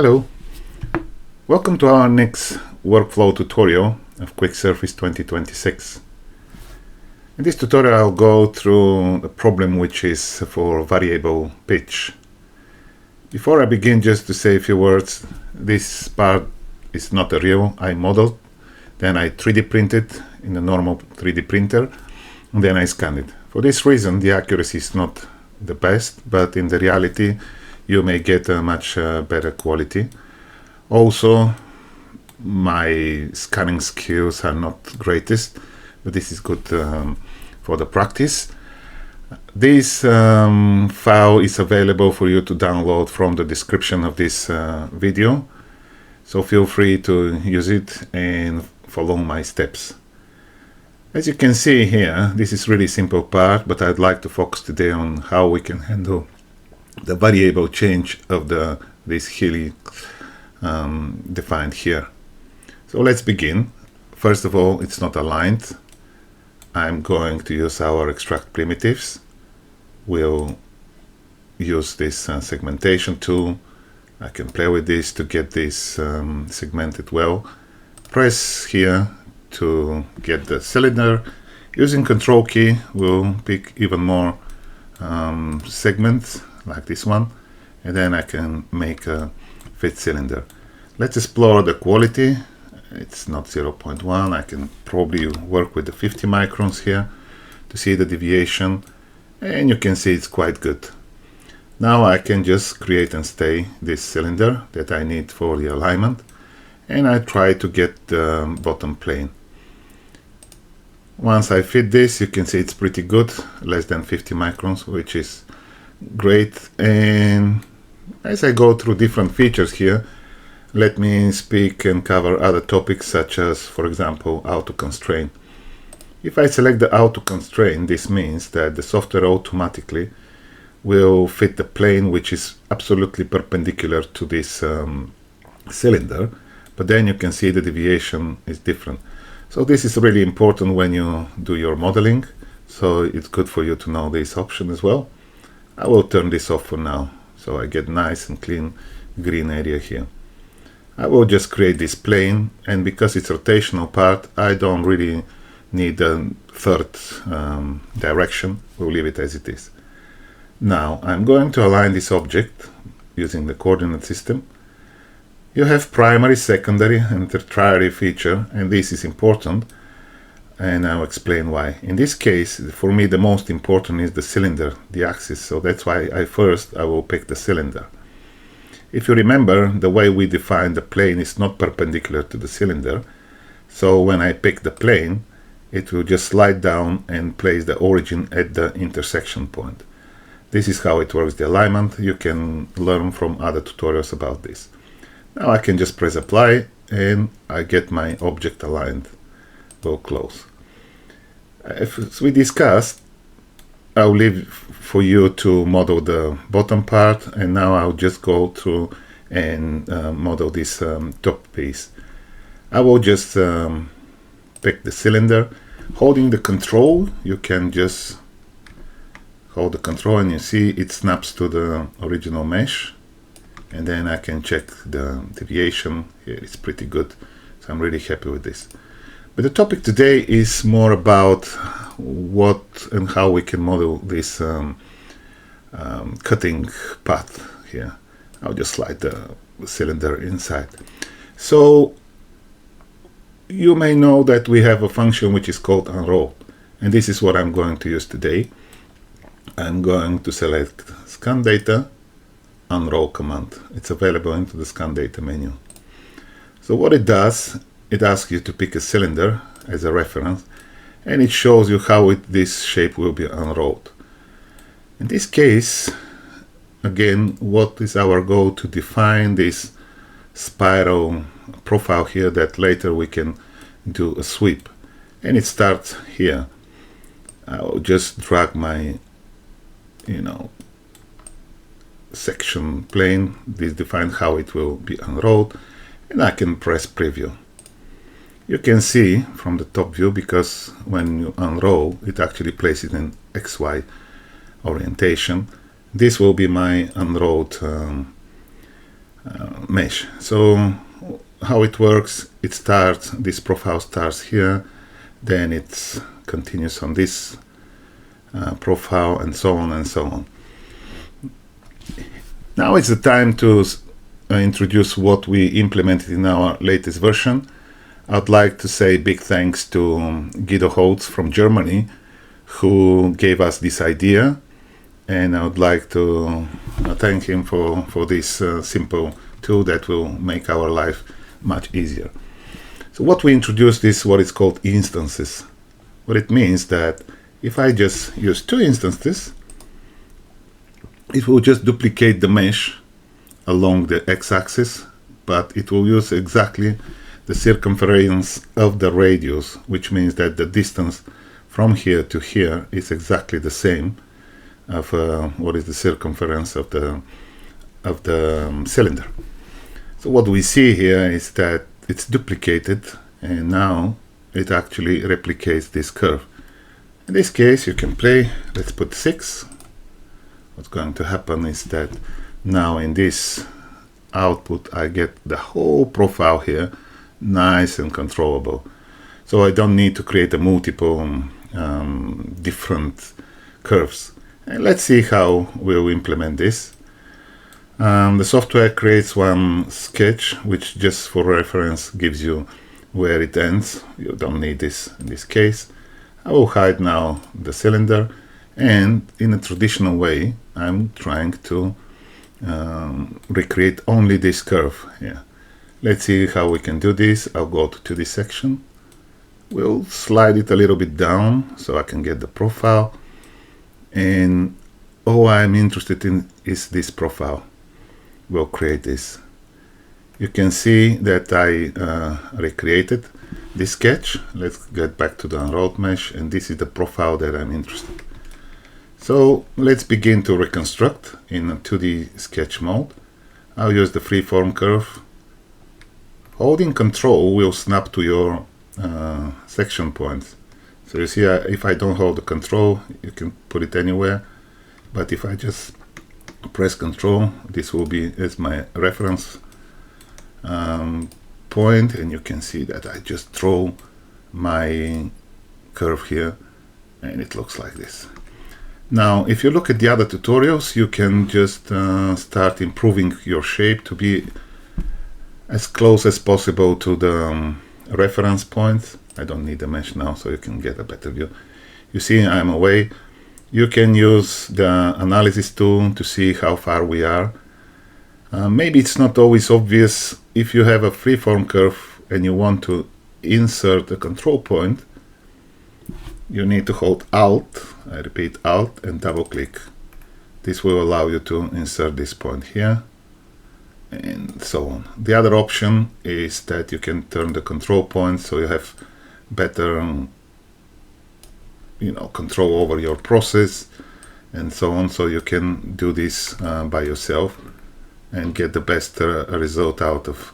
Hello, welcome to our next workflow tutorial of QUICKSURFACE 2026. In this tutorial I'll go through the problem which is for variable pitch. Before I begin, just to say a few words, this part is not a real, I modeled, then I 3D printed in a normal 3D printer, and then I scanned it. For this reason the accuracy is not the best, but in the reality you may get a much better quality. Also, my scanning skills are not greatest, but this is good for the practice. This file is available for you to download from the description of this video, so feel free to use it and follow my steps. As you can see here, this is really simple part, but I'd like to focus today on how we can handle the variable change of this helix defined here. So let's begin. First of all, it's not aligned. I'm going to use our extract primitives. We'll use this segmentation tool. I can play with this to get this segmented well. Press here to get the cylinder. Using Control key, we'll pick even more segments like this one, and then I can make a fit cylinder. Let's explore the quality. It's not 0.1. I can probably work with the 50 microns here to see the deviation, and you can see it's quite good. Now I can just create and stay this cylinder that I need for the alignment, and I try to get the bottom plane. Once I fit this, you can see it's pretty good, less than 50 microns, which is great. And as I go through different features here, let me speak and cover other topics, such as, for example, auto constraint. If I select the auto constraint, this means that the software automatically will fit the plane which is absolutely perpendicular to this cylinder, but then you can see the deviation is different. So this is really important when you do your modeling, so it's good for you to know this option as well. I will turn this off for now, so I get nice and clean green area here. I will just create this plane, and because it's rotational part, I don't really need a third direction. We'll leave it as it is. Now I'm going to align this object using the coordinate system. You have primary, secondary, and tertiary feature, and this is important, and I'll explain why. In this case, for me, the most important is the cylinder, the axis, so that's why I will pick the cylinder. If you remember, the way we define the plane is not perpendicular to the cylinder, so when I pick the plane, it will just slide down and place the origin at the intersection point. This is how it works, the alignment. You can learn from other tutorials about this. Now I can just press apply, and I get my object aligned. Go close. As we discussed, I'll leave for you to model the bottom part, and now I'll just go through and model this top piece. I will just pick the cylinder. Holding the control, you can just hold the control and you see it snaps to the original mesh, and then I can check the deviation. Here it's pretty good, so I'm really happy with this. But the topic today is more about what and how we can model this cutting path here. I'll just slide the cylinder inside. So you may know that we have a function which is called unroll, and this is what I'm going to use today. I'm going to select scan data, unroll command. It's available into the scan data menu. So what it does, it asks you to pick a cylinder as a reference, and it shows you how this shape will be unrolled. In this case, again, what is our goal? To define this spiral profile here that later we can do a sweep, and it starts here. I'll just drag my section plane. This defines how it will be unrolled, and I can press preview. You can see from the top view, because when you unroll, it actually places in XY orientation. This will be my unrolled mesh. So how it works, it starts, this profile starts here, then it continues on this profile, and so on and so on. Now it's the time to introduce what we implemented in our latest version. I'd like to say big thanks to Guido Holtz from Germany, who gave us this idea, and I would like to thank him for this simple tool that will make our life much easier. So what we introduced is what is called instances. What it means that if I just use 2 instances, it will just duplicate the mesh along the x-axis, but it will use exactly the circumference of the radius, which means that the distance from here to here is exactly the same of what is the circumference of the cylinder. So what we see here is that it's duplicated, and now it actually replicates this curve. In this case, you can play, let's put 6. What's going to happen is that now in this output I get the whole profile here nice and controllable. So I don't need to create a multiple different curves. And let's see how we'll implement this. The software creates one sketch, which just for reference gives you where it ends. You don't need this in this case. I will hide now the cylinder, and in a traditional way I'm trying to recreate only this curve here. Let's see how we can do this. I'll go to this section. We'll slide it a little bit down so I can get the profile, and all I'm interested in is this profile. We'll create this. You can see that I recreated this sketch. Let's get back to the unrolled mesh, and this is the profile that I'm interested in. So let's begin to reconstruct in a 2D sketch mode. I'll use the freeform curve. Holding Control will snap to your section points. So you see, if I don't hold the Control, you can put it anywhere. But if I just press Control, this will be as my reference point, and you can see that I just draw my curve here, and it looks like this. Now, if you look at the other tutorials, you can just start improving your shape to be as close as possible to the reference points. I don't need the mesh now, so you can get a better view. You see, I'm away. You can use the analysis tool to see how far we are. Maybe it's not always obvious. If you have a freeform curve and you want to insert a control point, you need to hold Alt, I repeat Alt, and double click. This will allow you to insert this point here, and so on. The other option is that you can turn the control point so you have better control over your process and so on, so you can do this by yourself and get the best result out of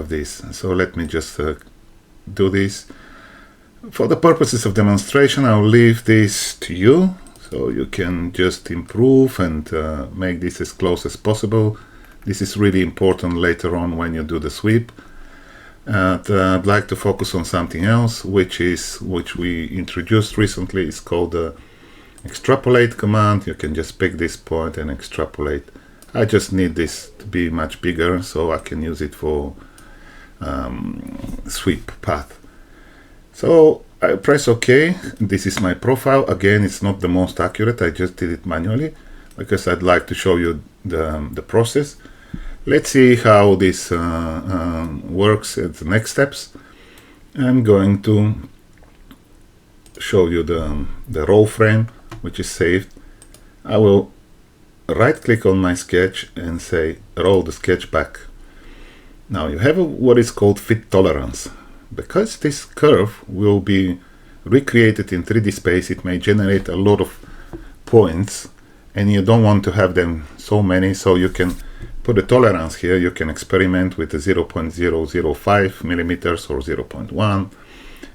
this. So let me just do this. For the purposes of demonstration, I'll leave this to you, so you can just improve and make this as close as possible. This is really important later on when you do the sweep. I'd like to focus on something else, which we introduced recently. It's called the extrapolate command. You can just pick this point and extrapolate. I just need this to be much bigger so I can use it for sweep path. So I press OK. This is my profile. Again, it's not the most accurate. I just did it manually because I'd like to show you the process. Let's see how this works at the next steps. I'm going to show you the roll frame, which is saved. I will right click on my sketch and say roll the sketch back. Now you have what is called fit tolerance. Because this curve will be recreated in 3D space, it may generate a lot of points, and you don't want to have them so many, so you can put a tolerance here. You can experiment with the 0.005 millimeters or 0.1,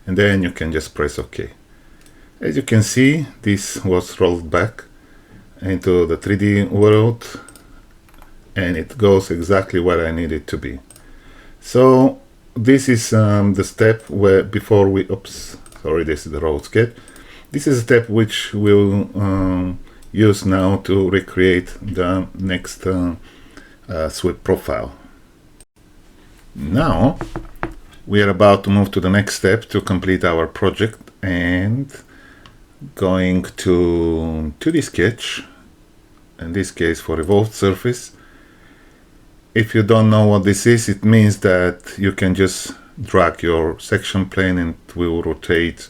and then you can just press OK. As you can see, this was rolled back into the 3D world. and it goes exactly where I need it to be. So this is the step where before we, oops, sorry, this is the road sketch. This is a step which we'll use now to recreate the next sweep profile. Now we are about to move to the next step to complete our project, and going to 2D sketch, in this case for Revolved surface. If you don't know what this is, it means that you can just drag your section plane and it will rotate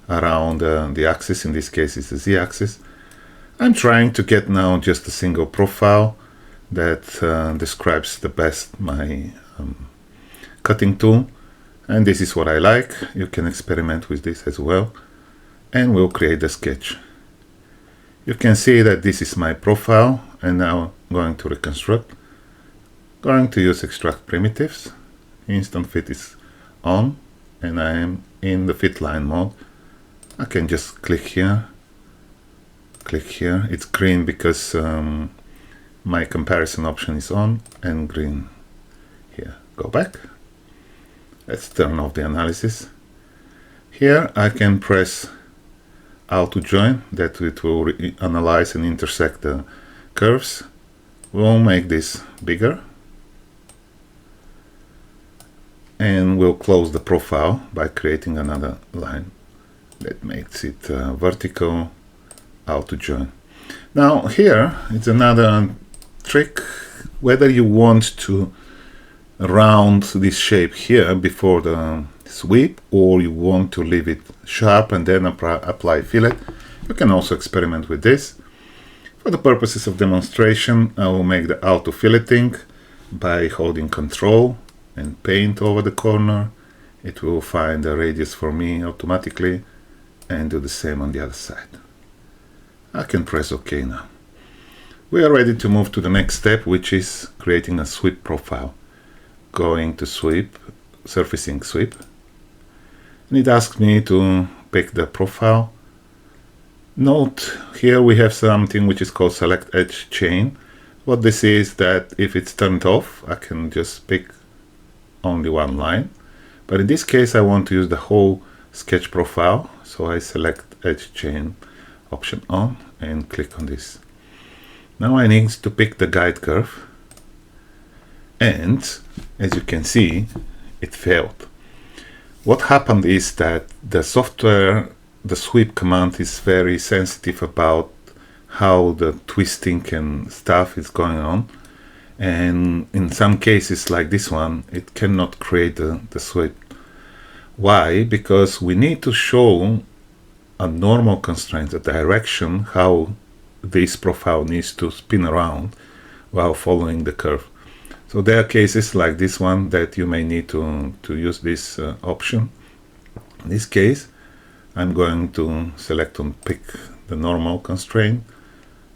around the axis. In this case it's the z-axis. I'm trying to get now just a single profile that describes the best my cutting tool, and this is what I like. You can experiment with this as well, and we'll create the sketch. You can see that this is my profile, and now I'm going to reconstruct. Going to use extract primitives. Instant fit is on, and I am in the fit line mode. I can just click here. It's green because my comparison option is on, and green here. Go back. Let's turn off the analysis. Here I can press Auto Join, that it will analyze and intersect the curves. We'll make this bigger, and we'll close the profile by creating another line that makes it vertical. Auto Join. Now here it's another trick, whether you want to round this shape here before the sweep, or you want to leave it sharp and then apply fillet. You can also experiment with this. For the purposes of demonstration, I will make the auto filleting by holding Control and paint over the corner. It will find the radius for me automatically and do the same on the other side. I can press OK now. We are ready to move to the next step, which is creating a sweep profile. Going to sweep, surfacing sweep, and it asks me to pick the profile. Note here we have something which is called select edge chain. What this is, that if it's turned off, I can just pick only one line, but in this case I want to use the whole sketch profile, so I select edge chain option on and click on this. Now I need to pick the guide curve, and as you can see, it failed. What happened is that the software, the sweep command, is very sensitive about how the twisting and stuff is going on, and in some cases like this one, it cannot create the sweep. Why? Because we need to show a normal constraint, a direction, how this profile needs to spin around while following the curve. So there are cases like this one that you may need to use this option. In this case, I'm going to select and pick the normal constraint,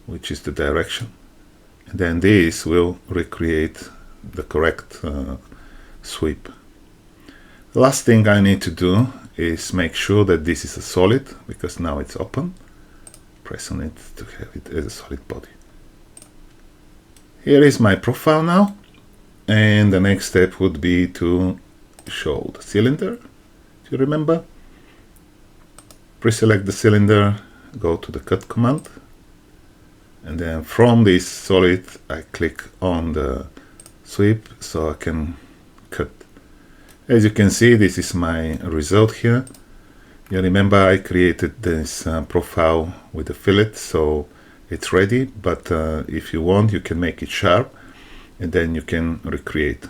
which is the direction. And then this will recreate the correct sweep. The last thing I need to do is make sure that this is a solid, because now it's open. Press on it to have it as a solid body. Here is my profile now, and the next step would be to show the cylinder. If you remember, pre-select the cylinder, go to the cut command, and then from this solid I click on the sweep so I can cut. As you can see, this is my result here. You remember I created this profile with a fillet, so it's ready, but if you want, you can make it sharp and then you can recreate.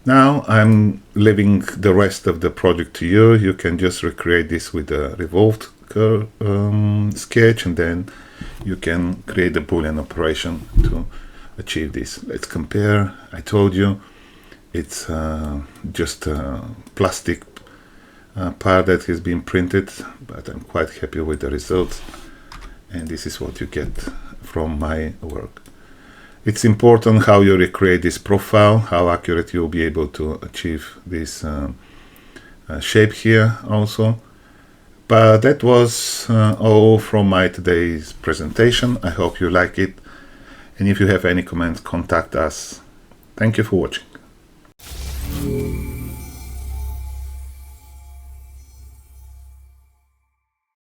Now I'm leaving the rest of the project to you. You can just recreate this with a revolved sketch, and then you can create a Boolean operation to achieve this. Let's compare. I told you it's just a plastic part that has been printed, but I'm quite happy with the results, and this is what you get from my work. It's important how you recreate this profile, how accurate you'll be able to achieve this shape here also. But that was all from my today's presentation. I hope you like it, And if you have any comments, contact us. Thank you for watching.